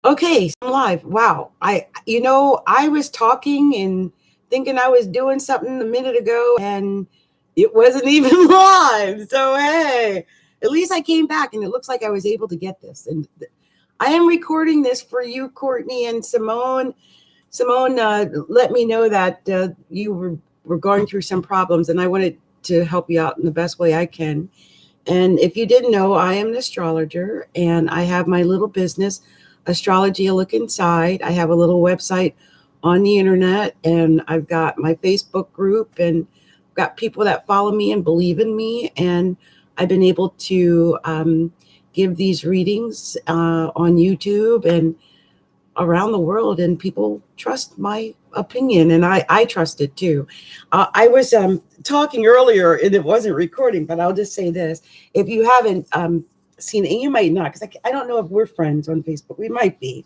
Okay, so I'm live. Wow. I was talking and thinking I was doing something a minute ago and it wasn't even live. So, hey, at least I came back and it looks like I was able to get this. And I am recording this for you, Courtney and Simone. Simone let me know that were going through some problems and I wanted to help you out in the best way I can. And if you didn't know, I am an astrologer and I have my little business, Astrology A Look Inside. I have a little website on the internet and I've got my Facebook group and got people that follow me and believe in me. And I've been able to give these readings on YouTube and around the world, and people trust my opinion, and I trust it too. I was talking earlier, and it wasn't recording, but I'll just say this: if you haven't seen it, and you might not, because I don't know if we're friends on Facebook. We might be,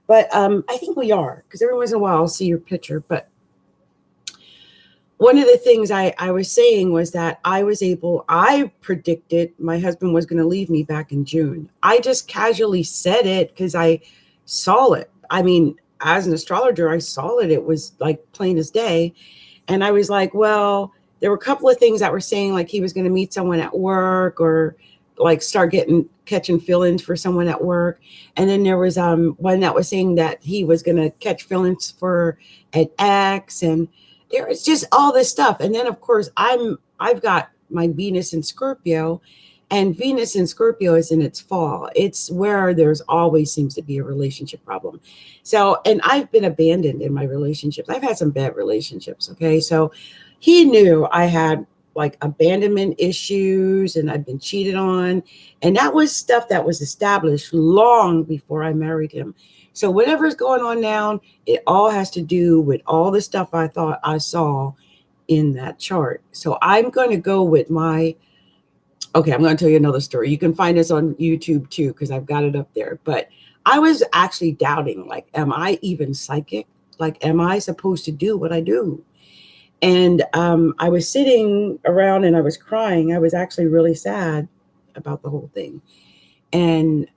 but I think we are, because every once in a while I'll see your picture. But one of the things I was saying was that I predicted my husband was going to leave me back in June. I just casually said it because I saw it. I mean, as an astrologer, I saw it. It was like plain as day. And I was like, well, there were a couple of things that were saying like he was going to meet someone at work or like start catching fill-ins for someone at work. And then there was one that was saying that he was going to catch fill-ins for an ex, and there was just all this stuff. And then of course I've got my Venus in Scorpio, and Venus in Scorpio is in its fall. It's where there's always seems to be a relationship problem. So, and I've been abandoned in my relationships. I've had some bad relationships. Okay. So he knew I had like abandonment issues and I'd been cheated on. And that was stuff that was established long before I married him. So whatever's going on now, it all has to do with all the stuff I thought I saw in that chart. So I'm going to go with okay, I'm going to tell you another story. You can find this on YouTube too, because I've got it up there. But I was actually doubting, like, am I even psychic? Like, am I supposed to do what I do? And I was sitting around and I was crying. I was actually really sad about the whole thing. And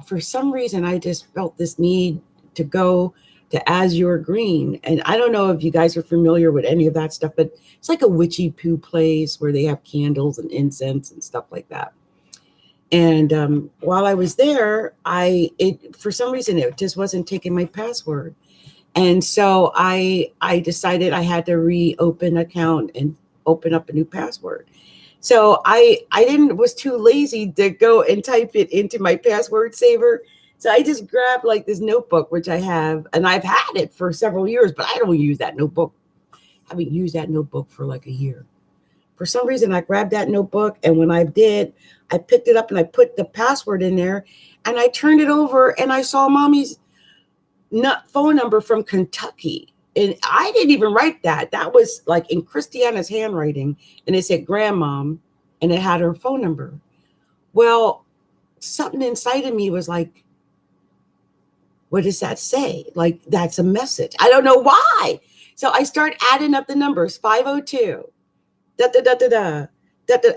for some reason, I just felt this need to go to Azure Green. And I don't know if you guys are familiar with any of that stuff, but it's like a witchy poo place where they have candles and incense and stuff like that. And while I was there, for some reason it just wasn't taking my password, and so I decided I had to reopen account and open up a new password. So I didn't was too lazy to go and type it into my password saver. So I just grabbed like this notebook, which I have, and I've had it for several years, but I don't use that notebook. I haven't used that notebook for like a year. For some reason, I grabbed that notebook, and when I did, I picked it up and I put the password in there, and I turned it over, and I saw mommy's phone number from Kentucky. And I didn't even write that. That was like in Christiana's handwriting, and it said grandmom, and it had her phone number. Well, something inside of me was like, what does that say? Like, that's a message. I don't know why. So I start adding up the numbers 502, da da da da da.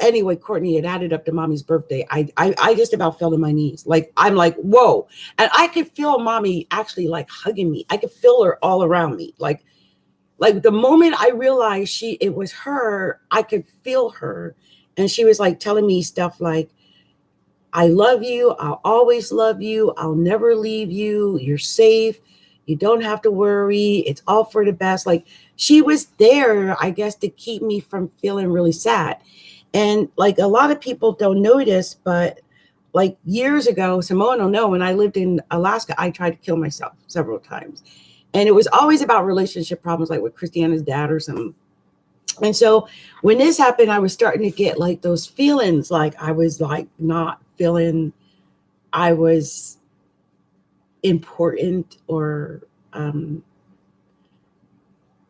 Anyway, Courtney, it added up to mommy's birthday. I just about fell to my knees. Like, I'm like, whoa. And I could feel mommy actually like hugging me. I could feel her all around me. Like the moment I realized it was her, I could feel her. And she was like telling me stuff like, I love you. I'll always love you. I'll never leave you. You're safe. You don't have to worry. It's all for the best. Like, she was there, I guess, to keep me from feeling really sad. And like a lot of people don't notice, but like years ago, Simone will know, when I lived in Alaska, I tried to kill myself several times. And it was always about relationship problems, like with Christiana's dad or something. And so when this happened, I was starting to get like those feelings, like I was like not feeling I was important, or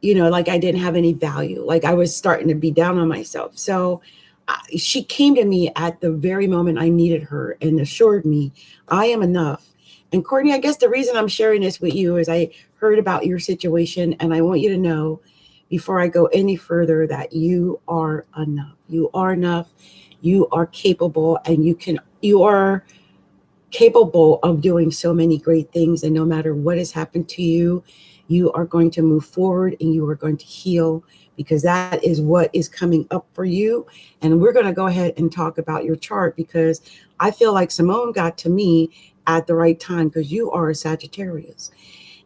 like I didn't have any value. Like I was starting to be down on myself. So she came to me at the very moment I needed her and assured me I am enough. And Courtney, I guess the reason I'm sharing this with you is I heard about your situation, and I want you to know before I go any further that you are enough. You are enough. You are capable, and you are capable of doing so many great things. And no matter what has happened to you, you are going to move forward and you are going to heal, because that is what is coming up for you. And we're going to go ahead and talk about your chart, because I feel like Simone got to me at the right time, because you are a Sagittarius.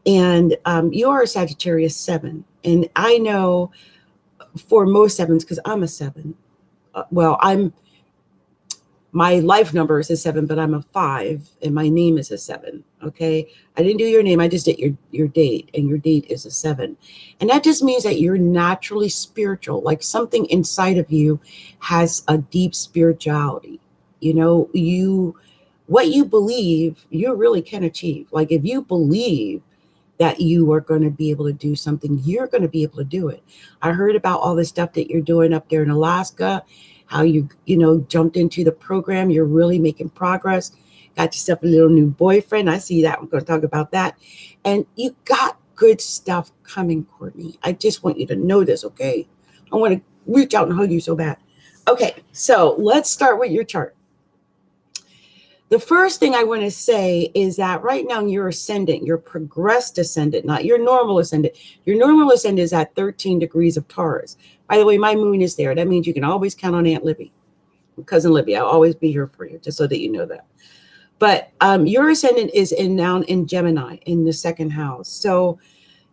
And you are a Sagittarius 7. And I know for most sevens, because I'm a 7, well, my life number is a 7, but I'm a 5 and my name is a 7. Okay. I didn't do your name. I just did your date, and your date is a 7. And that just means that you're naturally spiritual. Like something inside of you has a deep spirituality. You know, what you believe, you really can achieve. Like if you believe that you are going to be able to do something, you're going to be able to do it. I heard about all the stuff that you're doing up there in Alaska, how you jumped into the program. You're really making progress. Got yourself a little new boyfriend. I see that. We're going to talk about that. And you got good stuff coming, Courtney. I just want you to know this, okay? I want to reach out and hug you so bad. Okay, so let's start with your chart. The first thing I want to say is that right now you're ascendant, you're progressed ascendant, not your normal ascendant. Your normal ascendant is at 13 degrees of Taurus. By the way, my moon is there. That means you can always count on Aunt Libby, Cousin Libby. I'll always be here for you, just so that you know that. But your ascendant is now in Gemini, in the second house. So,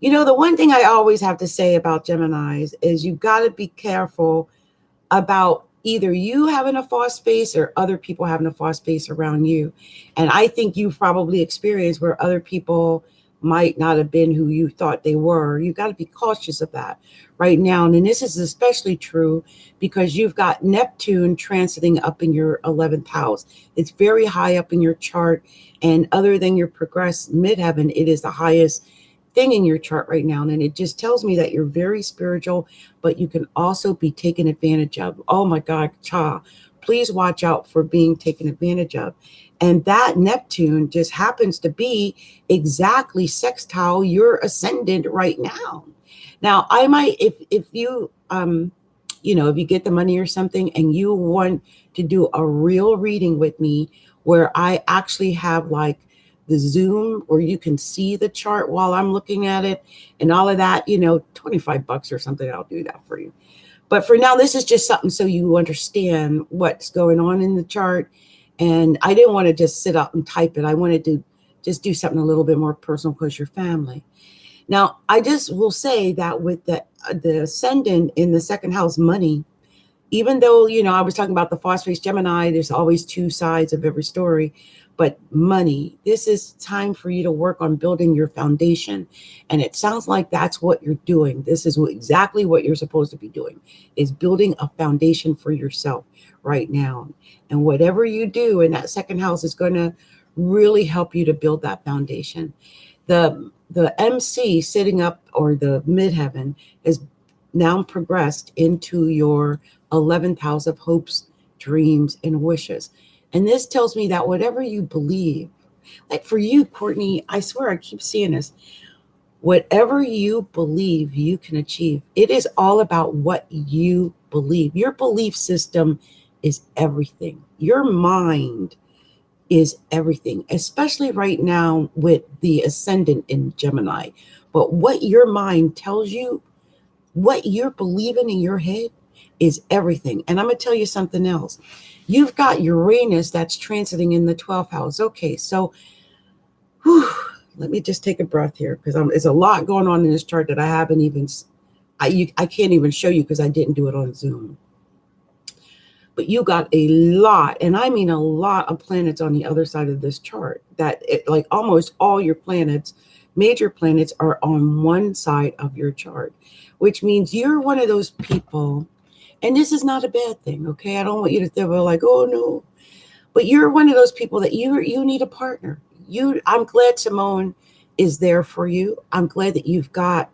the one thing I always have to say about Geminis is you've got to be careful about either you having a false face or other people having a false face around you. And I think you've probably experienced where other people might not have been who you thought they were. You've got to be cautious of that right now. And this is especially true because you've got Neptune transiting up in your 11th house. It's very high up in your chart. And other than your progressed midheaven, it is the highest thing in your chart right now. And it just tells me that you're very spiritual, but you can also be taken advantage of. Oh my God, please watch out for being taken advantage of. And that Neptune just happens to be exactly sextile your ascendant right now. Now, I might, if you, if you get the money or something and you want to do a real reading with me where I actually have like the Zoom where you can see the chart while I'm looking at it and all of that, $25 or something, I'll do that for you. But for now, this is just something so you understand what's going on in the chart. And I didn't want to just sit up and type it. I wanted to just do something a little bit more personal because you're family. Now, I just will say that with the ascendant in the second house, money, even though, I was talking about the phosphorus Gemini, there's always two sides of every story. But money, this is time for you to work on building your foundation. And it sounds like that's what you're doing. This is exactly what you're supposed to be doing, is building a foundation for yourself right now. And whatever you do in that second house is going to really help you to build that foundation. The MC sitting up, or the midheaven, is now progressed into your 11th house of hopes, dreams, and wishes. And this tells me that whatever you believe, like for you, Courtney, I swear I keep seeing this. Whatever you believe, you can achieve. It is all about what you believe. Your belief system is everything. Your mind is everything, especially right now with the ascendant in Gemini. But what your mind tells you, what you're believing in your head, is everything. And I'm going to tell you something else. You've got Uranus that's transiting in the 12th house. Okay, so let me just take a breath here, because there's a lot going on in this chart that I haven't even, I can't even show you because I didn't do it on Zoom. But you got a lot, and I mean a lot of planets on the other side of this chart, that like almost all your planets, major planets, are on one side of your chart, which means you're one of those people. And this is not a bad thing, okay? I don't want you to think like, oh no. But you're one of those people that you need a partner. I'm glad Simone is there for you. I'm glad that you've got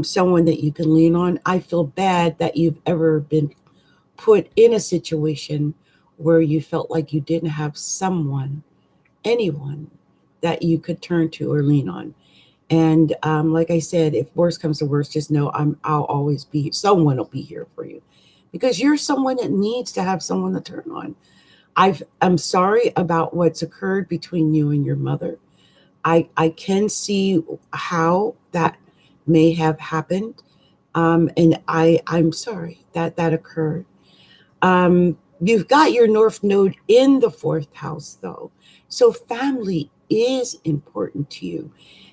someone that you can lean on. I feel bad that you've ever been put in a situation where you felt like you didn't have anyone that you could turn to or lean on. And like I said, if worst comes to worst, just know I'll always be, someone will be here for you, because you're someone that needs to have someone to turn on. I'm sorry about what's occurred between you and your mother. I can see how that may have happened. And I'm sorry that that occurred. You've got your North Node in the fourth house, though. So family is important to you.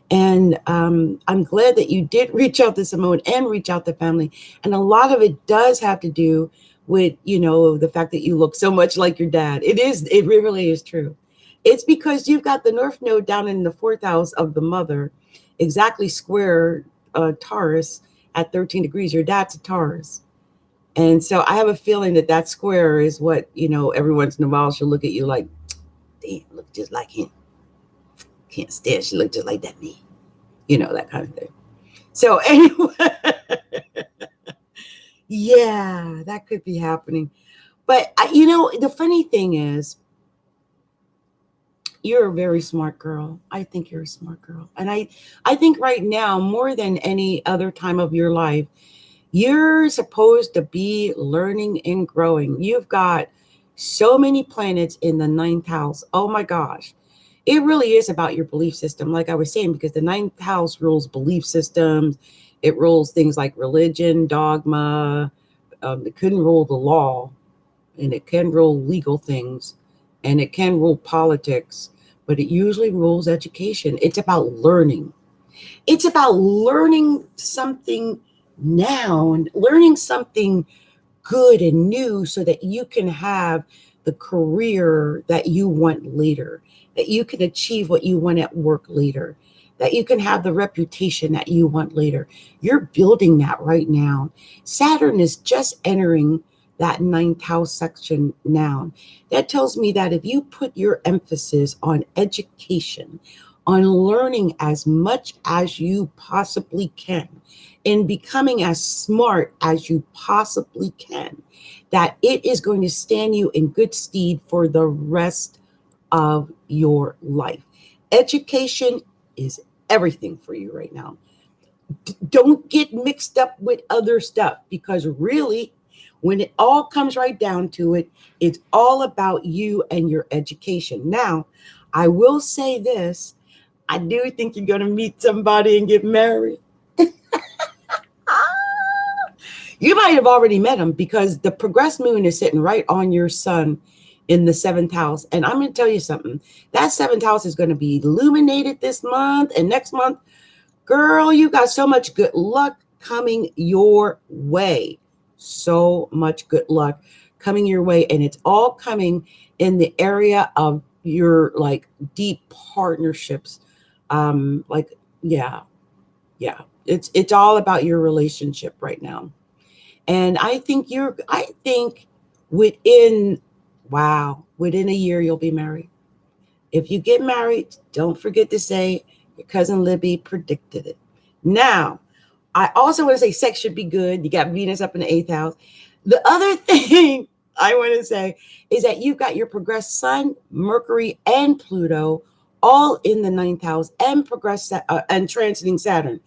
And I'm glad that you did reach out to Simone and reach out to family. And a lot of it does have to do with, the fact that you look so much like your dad. It really is true. It's because you've got the North Node down in the fourth house of the mother, exactly square Taurus at 13 degrees. Your dad's a Taurus. And so I have a feeling that that square is what, every once in a while she'll look at you like, damn, look just like him. Can't stand, she look just like that me. That kind of thing. So anyway, yeah, that could be happening. But, the funny thing is, you're a very smart girl. I think you're a smart girl. And I think right now, more than any other time of your life, you're supposed to be learning and growing. You've got so many planets in the ninth house. Oh my gosh. It really is about your belief system, like I was saying, because the ninth house rules belief systems. It rules things like religion, dogma. It couldn't rule the law, and it can rule legal things, and it can rule politics, but it usually rules education. It's about learning. It's about learning something now and learning something good and new so that you can have the career that you want later, that you can achieve what you want at work later, that you can have the reputation that you want later. You're building that right now. Saturn is just entering that ninth house section now. That tells me that if you put your emphasis on education, on learning as much as you possibly can, in becoming as smart as you possibly can, that it is going to stand you in good stead for the rest of your life. Education is everything for you right now. Don't get mixed up with other stuff, because really, when it all comes right down to it, it's all about you and your education. Now, I will say this. I do think you're going to meet somebody and get married. You might have already met him, because the progressed moon is sitting right on your sun in the seventh house. And I'm going to tell you something. That seventh house is going to be illuminated this month and next month. Girl, you got so much good luck coming your way. So much good luck coming your way. And it's all coming in the area of your like deep partnerships. Yeah. It's all about your relationship right now. And I think within, wow, within a year, you'll be married. If you get married, don't forget to say your cousin Libby predicted it. Now, I also want to say sex should be good. You got Venus up in the eighth house. The other thing I want to say is that you've got your progressed Sun, Mercury, and Pluto all in the ninth house and and transiting Saturn.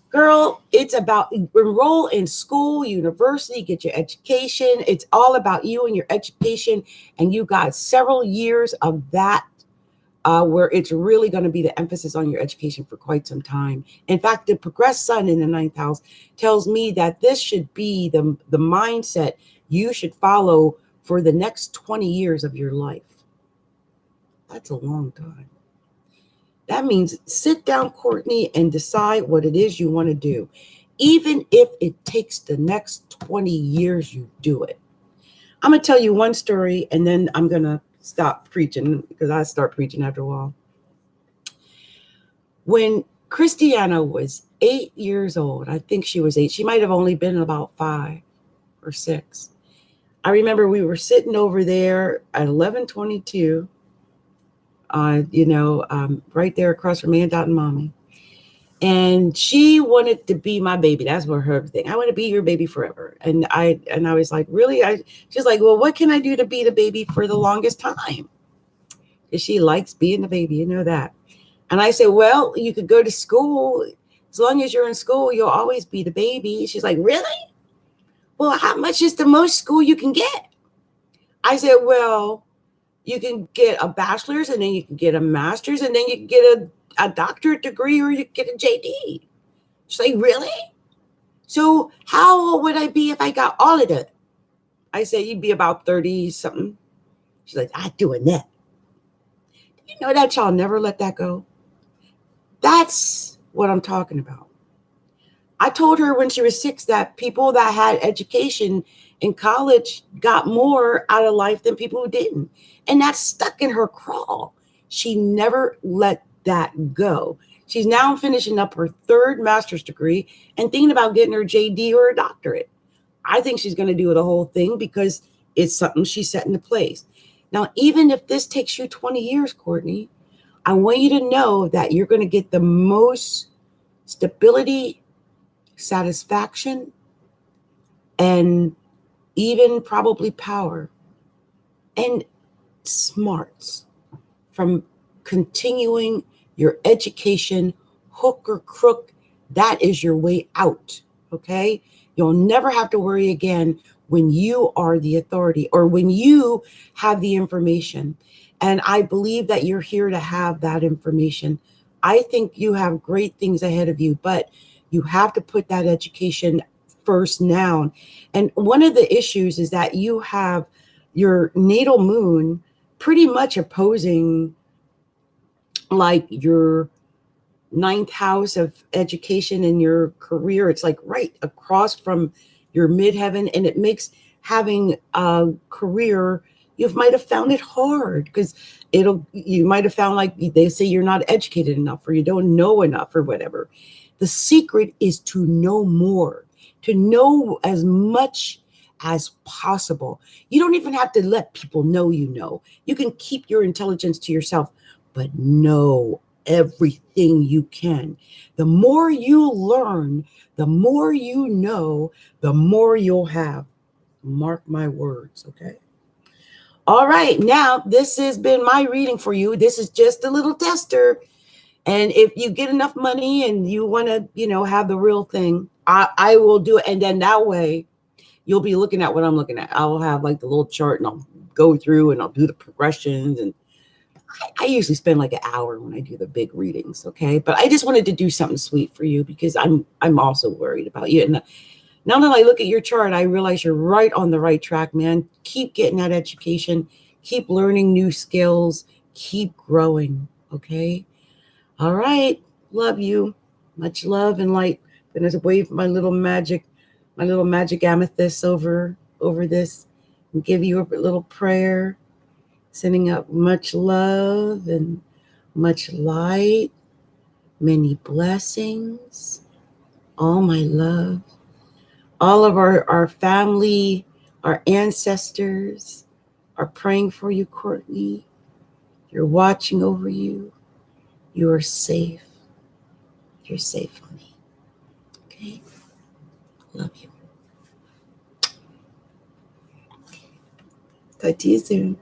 Girl, it's about enroll in school, university, get your education. It's all about you and your education. And you got several years of that where it's really going to be the emphasis on your education for quite some time. In fact, the progressed Sun in the ninth house tells me that this should be the mindset you should follow for the next 20 years of your life. That's a long time. That means sit down, Courtney, and decide what it is you want to do. Even if it takes the next 20 years, you do it. I'm going to tell you one story, and then I'm going to stop preaching, because I start preaching after a while. When Christiana was 8 years old, I think she was 8. She might have only been about 5 or 6. I remember we were sitting over there at 1122. Right there across from Aunt Dot and Mommy. And she wanted to be my baby. That's what her thing. I want to be your baby forever. And I was like, really? She's like, well, what can I do to be the baby for the longest time? Because she likes being the baby, you know that. And I said, well, you could go to school. As long as you're in school, you'll always be the baby. She's like, really? Well, how much is the most school you can get? I said, well, You can get a bachelor's, and then you can get a master's, and then you can get a doctorate degree, or you can get a JD. She's like, really? So how old would I be if I got all of that? I say, you'd be about 30 something. She's like, I'm doing that. You know that y'all never let that go? That's what I'm talking about. I told her when she was 6 that people that had education in college got more out of life than people who didn't. And that's stuck in her craw. She never let that go. She's now finishing up her 3rd master's degree and thinking about getting her JD or a doctorate. I think she's going to do the whole thing because it's something she's set into place. Now, even if this takes you 20 years, Courtney, I want you to know that you're going to get the most stability, satisfaction, and even probably power and smarts from continuing your education, hook or crook. That is your way out. Okay. You'll never have to worry again when you are the authority or when you have the information. And I believe that you're here to have that information. I think you have great things ahead of you, but you have to put that education first now. And one of the issues is that you have your natal moon pretty much opposing like your 9th house of education and your career. It's like right across from your midheaven, and it makes having a career, you might have found it hard because you might have found like they say you're not educated enough or you don't know enough or whatever. The secret is to know more, to know as much as possible. You don't even have to let people know you know. You can keep your intelligence to yourself, but know everything you can. The more you learn, the more you know, the more you'll have. Mark my words, okay? All right, now this has been my reading for you. This is just a little tester. And if you get enough money and you want to, have the real thing, I will do it. And then that way you'll be looking at what I'm looking at. I'll have like the little chart and I'll go through and I'll do the progressions. And I usually spend like an hour when I do the big readings. Okay. But I just wanted to do something sweet for you because I'm also worried about you. And now that I look at your chart, I realize you're right on the right track, man. Keep getting that education, keep learning new skills, keep growing. Okay. All right. Love you. Much love and light. I'm going to wave my little magic amethyst over this and give you a little prayer, sending up much love and much light, many blessings, all my love. All of our family, our ancestors are praying for you, Courtney. They're watching over you. You are safe. You're safe, honey. Okay? Love you. Talk to you soon.